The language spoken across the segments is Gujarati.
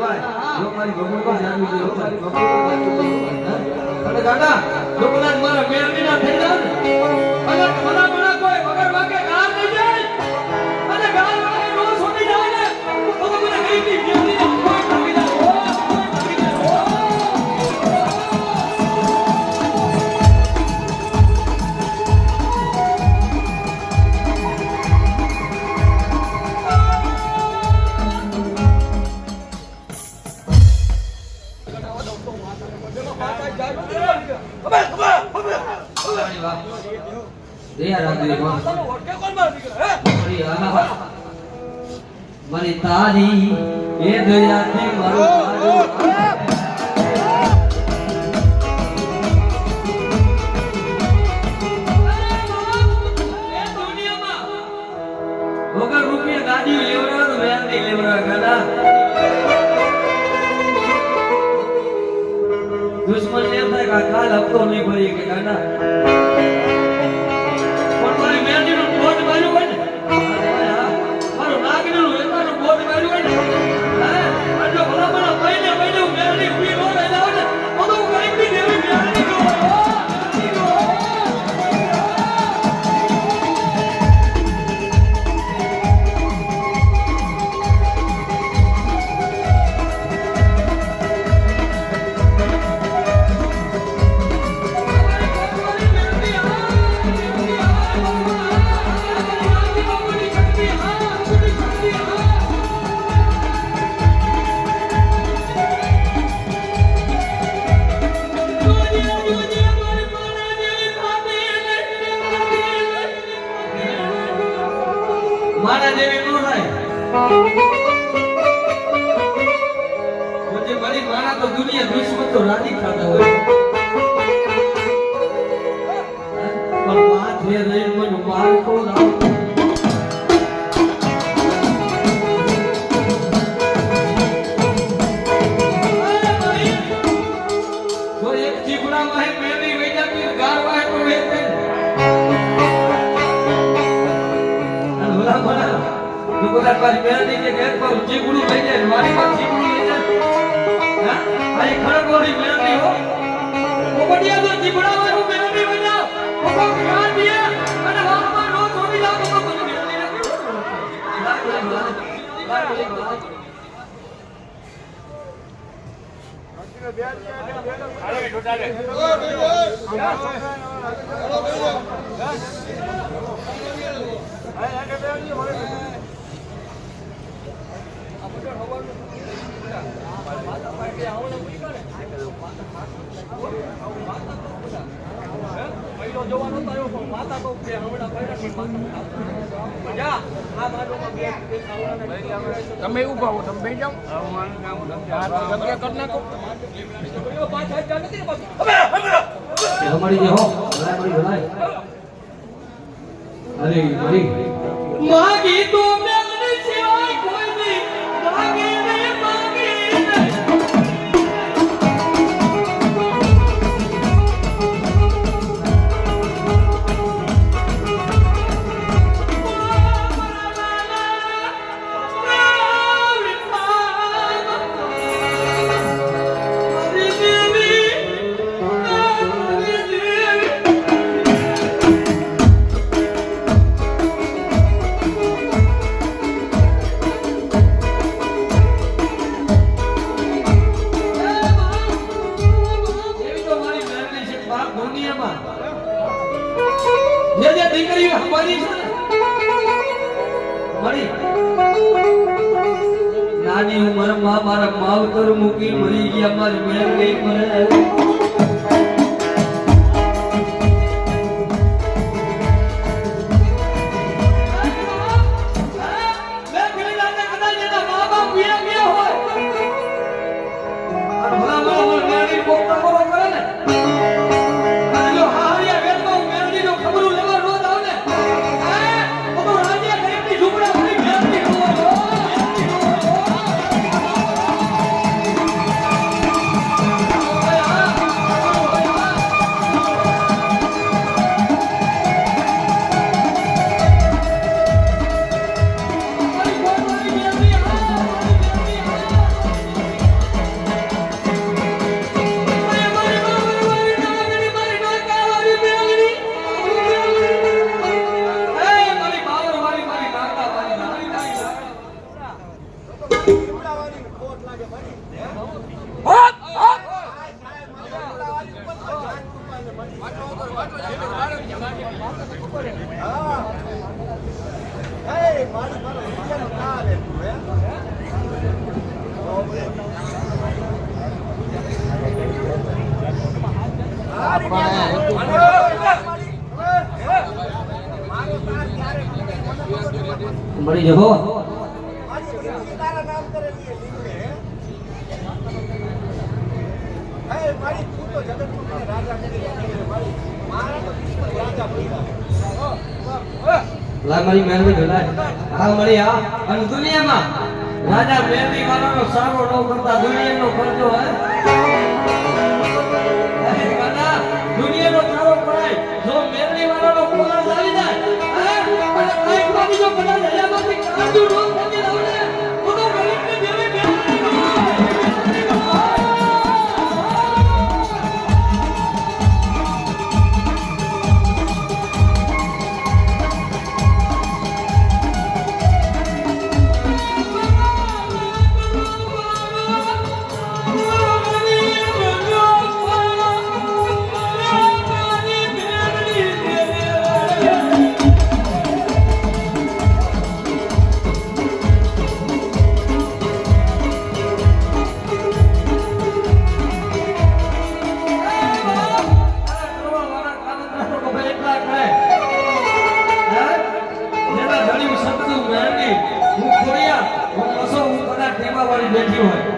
જો મારી ભગવાન જાણવી છે મારી ભગવાન અને દાદા જો કદાચ મારા મેળવી ના થઈ જાય અને મને કોઈ વગર વાગે ગાર નહીં જાય અને ગાર વાગે નો છોડી જાય ને તો મને ગરીબી મેળવી ના કોઈ કરી દે મારી તારી એ દયાથી મારું વગર રૂપિયા ગાડી લેવડાવવાનું વ્યાજ નહીં લેવડાવે ગાડા દુશ્મન એમ થાય કે કાલ હપ્તો નહીં ભરી કે ગાડા પણ મારી મેરડીનું બોટ માર્યું હોય ને મારું નાગડીનું એકાનું બોટ માર્યું હોય ને અને ભલામણ મહિને હું મેરડી ઉભી નો રહી જાવ ને તો હું ગરીબી દેવી મેરડી નો મારા જેવી નો થાય જે મારી માણા તો દુનિયા દુશ્મન તો રાજી ખાતા હોય પણ માથે રહી મને મારતો રાવ તો એક જીવડા માં મેરી વૈજા પીર ગારવા તો વેતે दुकान पर मेहंदी के घर पर जीगुड़ी ले जाए हमारी बात जीगुड़ी ले जाए हां भाई खड़क वाली मेहंदी हो वो बढ़िया तो जीगुड़ा वाली मेहंदी बना वो को काट दिया અને વારમાં નો છોડી જાવ તો મને મેહંદી તમે ઉભા હો તમે બેસી જાઓ જગ્યા કરી નાખો મળી જે હો મળી અરે મળી માગી તો મેલની સિવાય કોઈ નહીં માગી રે માગી નાની ઉંમરમાં મારા માવતર મૂકી મરી ગયા મારી મેર ગઈ મને હોપ, હોપ. મળી જવો લા મારી મહેરબાની ભલાય હા મળી આ અને દુનિયામાં રાજા મહેરબાની વાળાનો સારો ન કરતા દુનિયાનો ખર્ચો હે અરે કાકા દુનિયાનો સારો પડાય જો મહેરબાની વાળાનો પગાર ચાલી જાય હે અને કઈ માંથી જો પગાર હજારમાંથી કાજુ નો થતી લાવને તો ગરીબને દેવે બેઠી હોય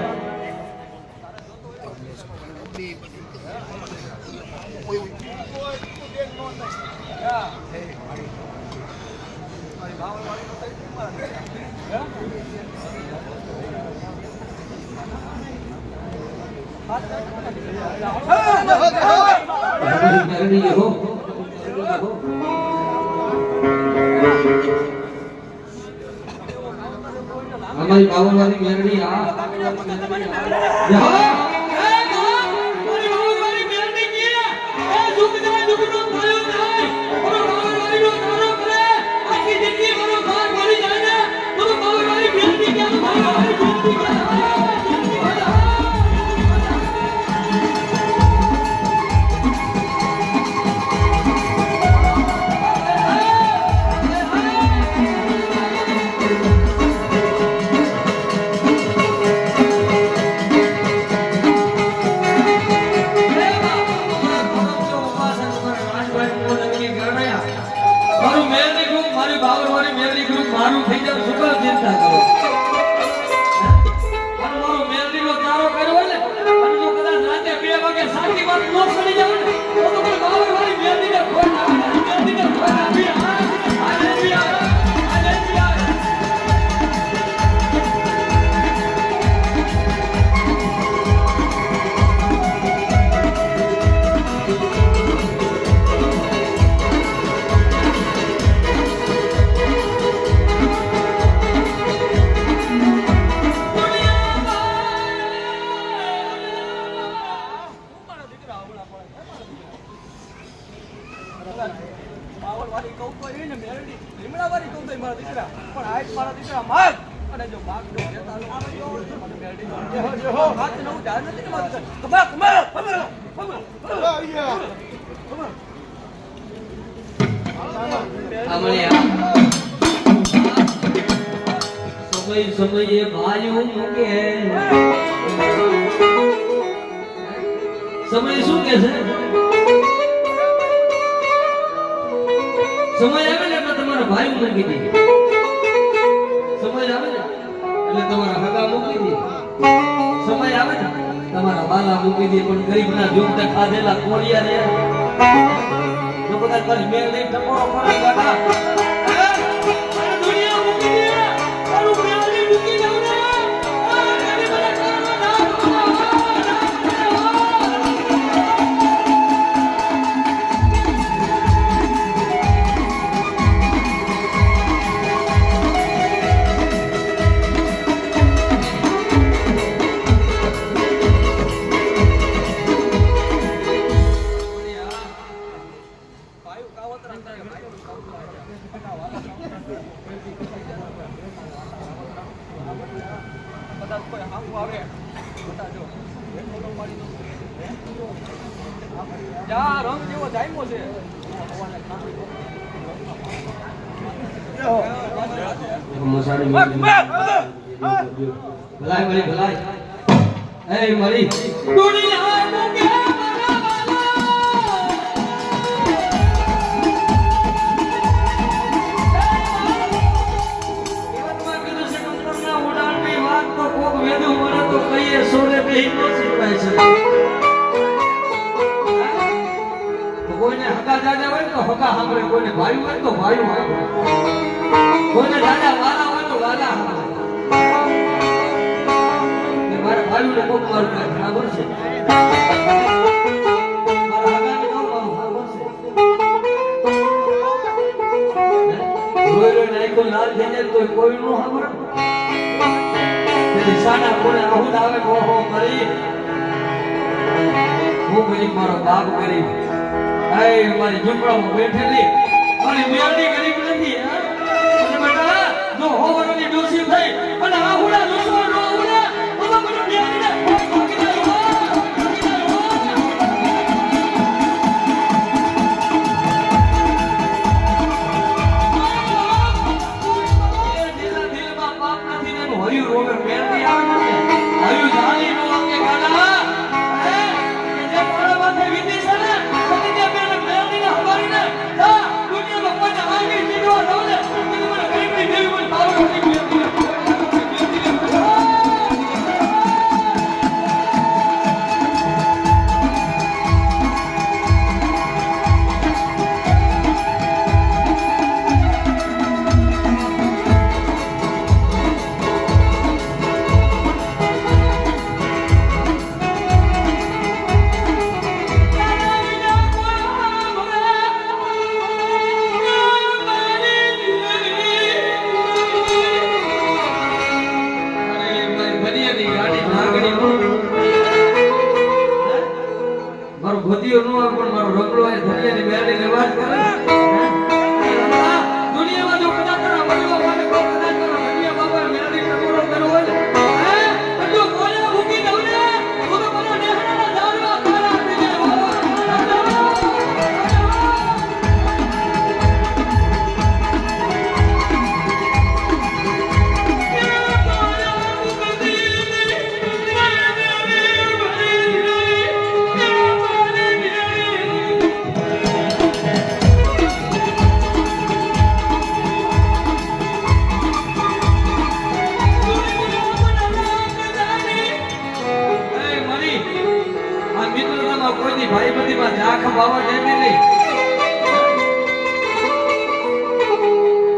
हमारी बावनवाली मेरड़ी आ મારું થઈ જાવ સુપર ચિંતા કરો અને મારો મેલડીનો તારો કર્યો ને અને જો કદાચ રાતે 2 વાગે સાચી વાત નો સડી જાવ ને તો પણ બાવર વાળી મેલડીને ખોટ આવી મેલડીને ખોટ આવી આ લેવી આ લેવી આ સમય ભાઈઓ મૂકે સમય શું કે છે સમય આવે ને એટલે તમારા ભાઈ મૂકી દે સમય આવે ને એટલે તમારા હગા મૂકી દે સમય આવે ને તમારા બાલા મૂકી દે પણ ગરીબના જોગતા ખાધેલા કોળિયા રે જો કદાચ મારી મેલ નહીં ટકોરો પડે કાકા દુનિયા મૂકી દે તારું મેલ નહીં મૂકી દે કદાચ કોઈ હામું આવે બતાજો ફોટો પાડી દઉં જા રંગ જેવો જામ્યો છે ભલાઈ મળી ભલાઈ એ મળી દુનિયા મુકે કોઈને હકા દાદા હોય તો હકા સાંભળે કોઈને ભાઈ હોય તો ભાઈ સાંભળે કોઈને દાદા વાલા હોય તો વાલા સાંભળે મારા ભાઈઓને કોક મારું કાંઈ બરાબર છે મારા હકાને કોક મારું બરાબર છે રોઈ નાખો લાલ થઈ જાય તો કોઈ નો સાંભળે સાના કોને આહુદ આવે ઓહો મરી હું ગરીબ મારો બાપ ગરીબ આય મારી ઝૂંપડામાં બેઠેલી મારી મેરડી ગરીબ નથી અને બેટા જો હોવરની ડોસી થઈ અને આહુડા દુશ્મન નો આહુડા ઓલો મને મેરડીને ભાગી જાય મારો ગોતીઓ નો આવે પણ મારો રગડો એ ધનિયાની મેરડીને વાત કરે દુનિયામાં જો કદાચ તારા મરવા વાલે કોઈ કદાચ તારા ધનિયા બાબા મેરડી ટકોરો કર્યો હોય હે તો કોને ભૂકી દઉં ને તો મને નેહરાના ઝાડવા ખારા આપી દે કોઈની ભાઈ બધીમાં જાખ બાવા દેતી નહીં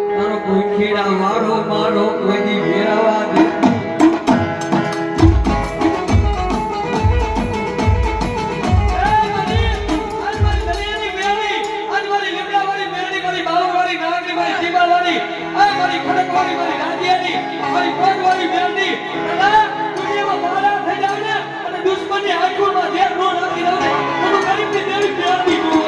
તારો કોઈ ખેડા વાળો મારો કોઈની વેરાવા દે દુશ્મનની આંખોમાં ઝેર નો નાખી દઉં તો ગરીબની દેવી પ્યારી નો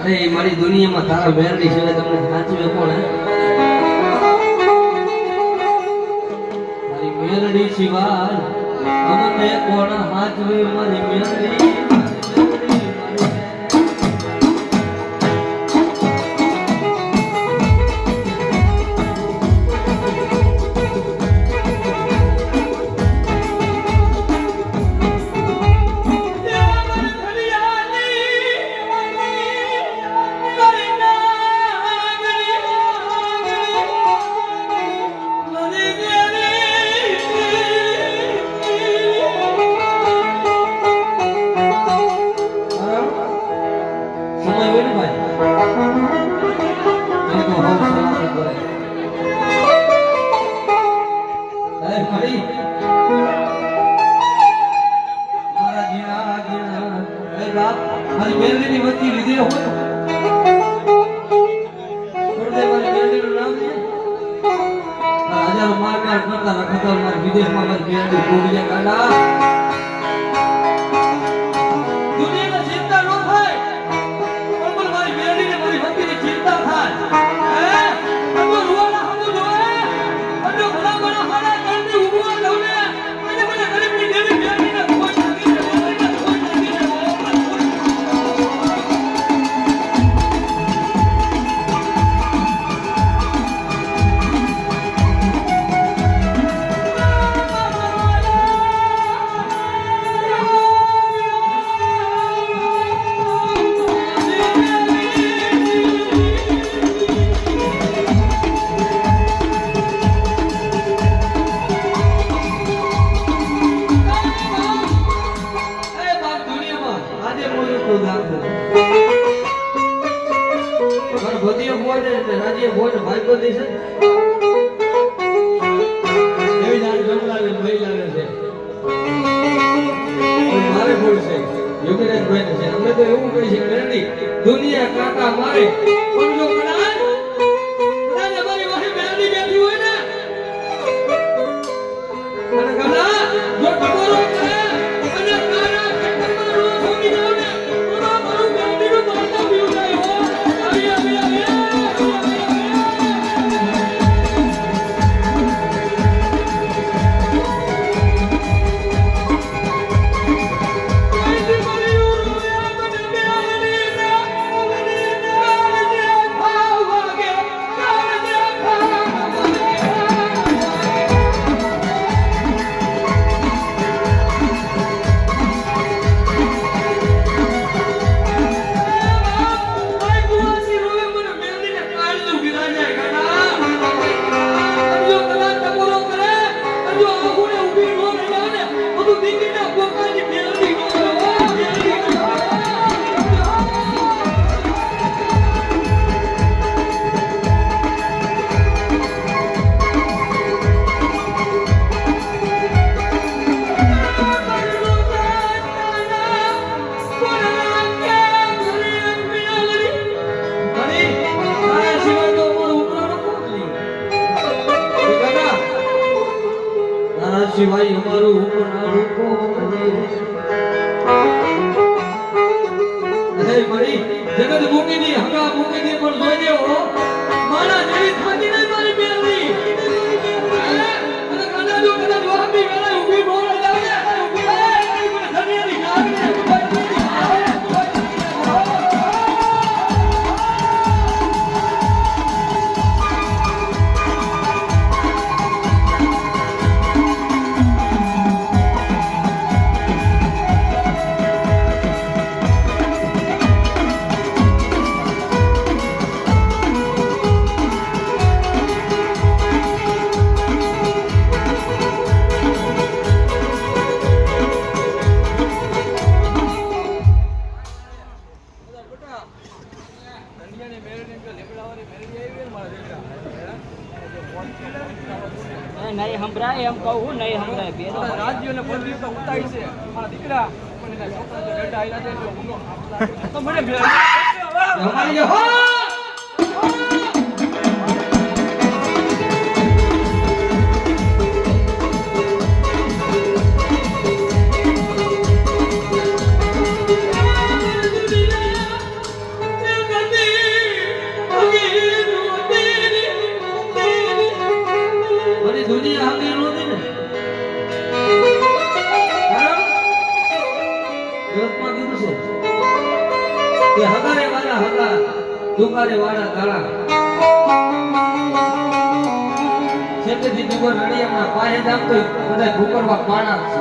અરે મારી દુનિયામાં તારા મેરડી સિવાય તમને સાચું કોણ મારી મેરડી સિવાય અમને કોણ સાચવે મારી મેરડી હોય ને ભાઈ એ તો હવ સલામત કરે એ ફરી મારા જીણા એ બાપ મારી બેનની વસ્તી લીધી હોય છોડદે મારી બેનનું નામ છે હજારો માર કરતા રખતા મારા વિદેશમાં મારી બેનની કોડીએ કાઢા દુનિયા કાકા મારે પણ જો કદાચ અમારી વાહી બેની બેઠી હોય ને અને કદાચ જો ટકોરો કરે અને કાના ખેતરમાં રો છોડી જાવ ને તો મારું બેનીનું માતા પીવું જાય હો આવી સિવાય અમારું ઉપનારું મારી જગત મૂકીની હકા મૂકીની પણ જોઈ દેવો મારા જેવી થાકી નહીં મારી બેનની અને કદાચ જો કદાચ વાપી વેળા ઊભી બોલે જાવ ને મને ધનિયાની નાગને નહીં સંભળાય એમ કહું નહીં સંભળાય બે રાજ્યોને પદવી તો ઉતારી છે મારા દીકરા મને છોકરા ડેટા આવ્યા છે તો મને દુનિયા આગળ નહોતી ને જગતમાં કીધું છે કે હગારે વાળા હગા દુકારે વાળા તાળા છેટેથી દુકાન રડિયામાં પાયે જામ તો બધા ભૂકરવા પાણા છે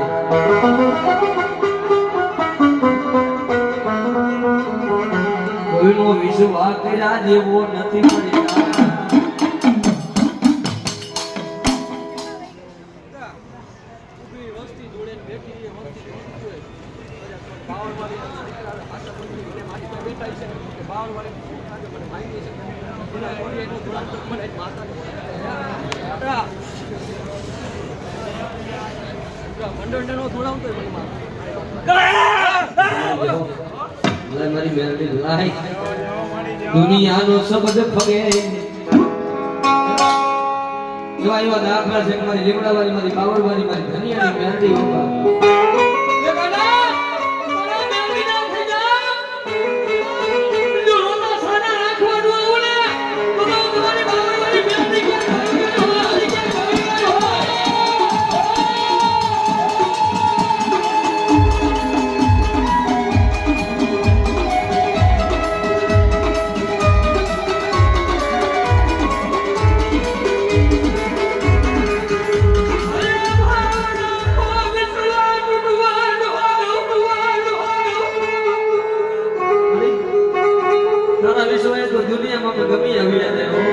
કોઈનો વિશ્વાસ કર્યા જેવો નથી પડી મારી મેલડી લાઈ દુનિયાનો શબ્દ ફગે એવા એવા દાખલા છે કે મારી લીમડાવાળી મારી બાવળવાળી મારી ધનિયાની મેલડી બાપા દુનિયામાં ગમી આવી જાય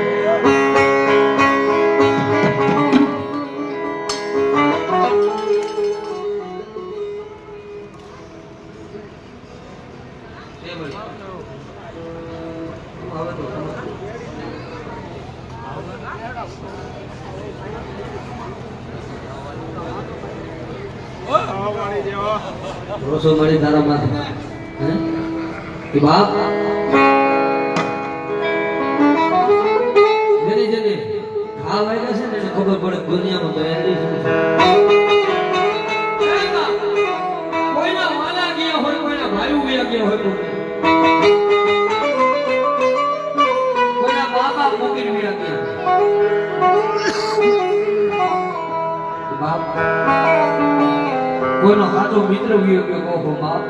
ભરોસો મળી તારા માથે હે બાપ ખાવાય છે ને ખબર પડે દુનિયામાં તો એની કોઈના વાલા ગયા હોય કોઈના ભાઈ ગયા હોય કોઈના બાપા મૂકીને ગયા બાપ કોઈનો સાચો મિત્ર ગયો કે કહો બાપ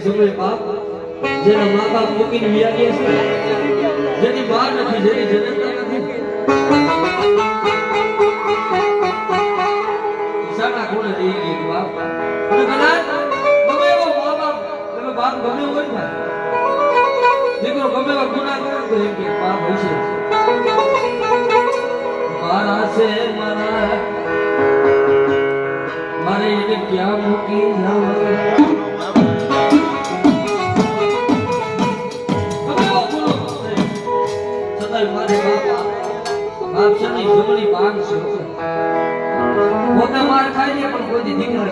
સમય બાપ જેના મા બાપ મૂકીને વ્યા ગયા છે જેની બહાર નથી જેની જનતા નથી સાના કોણે રહી ગઈ બાપ અને કદાચ ગમે એવો મા બાપ તમે બાપ ગમે એવો હોય ને દીકરો ગમે એવા ગુનાહ કરે તો એમ કે બાપ હશે મારા છે મારે એને ક્યાં મૂકી જવા જમણી ભાગ છે પોતે માર ખાઈ લે પણ કોઈ દીકરા ન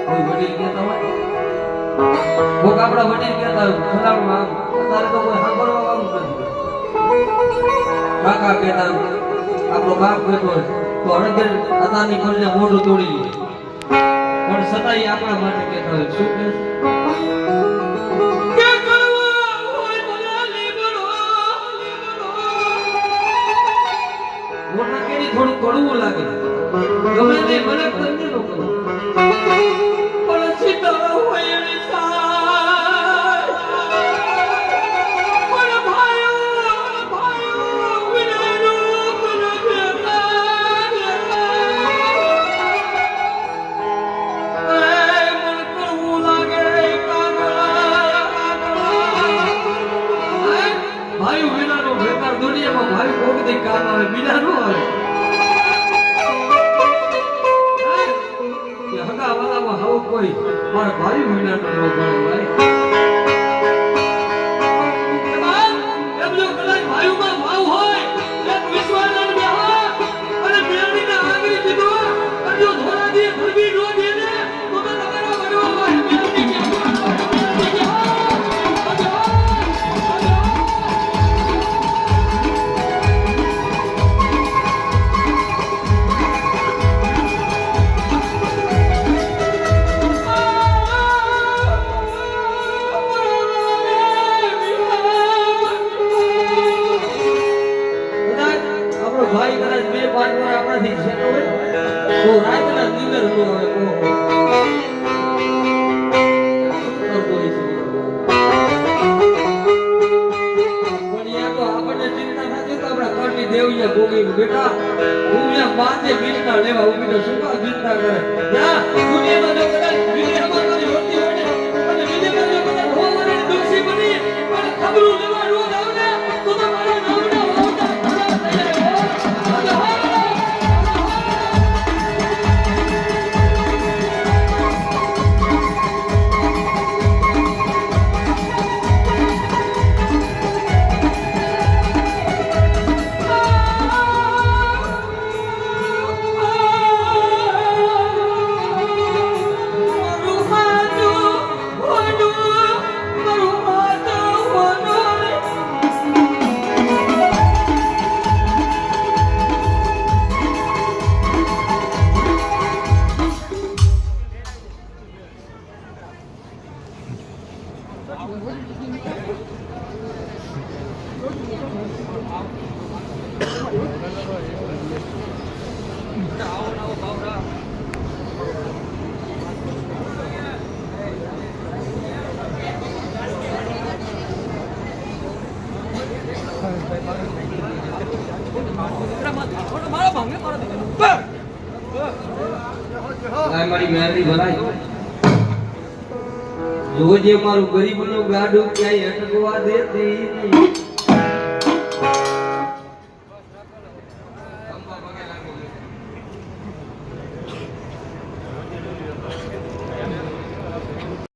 કોઈ વડીલ કહેતા હોય કોક આપણા વડીલ કહેતા હોય ખરાબમાં અત્યારે તો કોઈ સાંભળવા વાળું નથી કાકા કહેતા આપણો બાપ કહેતો હોય તો હળદર અતાની કરીને મોઢું તોડી લે પણ છતાંય આપણા માટે કહેતા હોય શું કહે થોડું કડવું લાગે ગમે તે મને તમને નો કરો પણ સીતા હોય એની સાય પણ ભાઈઓ વિનાનો મને મન કરવું લાગે કાગડા મારો ભાઈ કોક દઈ કામ આવે બીજા નો આવે કે હગા વાળામાં હાવ કોઈ મારા ભાઈ વિના નો ન ગણે ભાઈ એમ જો કદાચ ભાઈઓમાં ભાવ હોય એક વિશ્વાસન બેહો અને મેળવીને આગળ કીધો અને જો થોડા દી ભરવી નો દે ને તો તમારા બનવા હોય મેળવી કે ભાઈ કદાચ બે પાંચ વાર આપણાથી છેટો હોય તો રાતના નિંદર નો આવે ઓહો કરતો હોય છે પણ યા તો આપણને ચિંતા થતી તો આપણા ઘરની દેવયા ગોગી બેટા ઉમિયા પાંચે મિનિટના લેવા ઉમીને શું કા ચિંતા કરે યા દુનિયામાં જો કદાચ વિદેશમાં મારી હોતી હોય ને અને વિદેશમાં જો કદાચ હોવાની દોષી બની પણ ખબરું લેવા રોજ આવે ને તો મારા નામના હોતા ખરાબ થઈ જાય મારી મેરી ભલાઈ જોજે મારું ગરીબનું ગાડું ક્યાંય અટકવા દેતી નહીં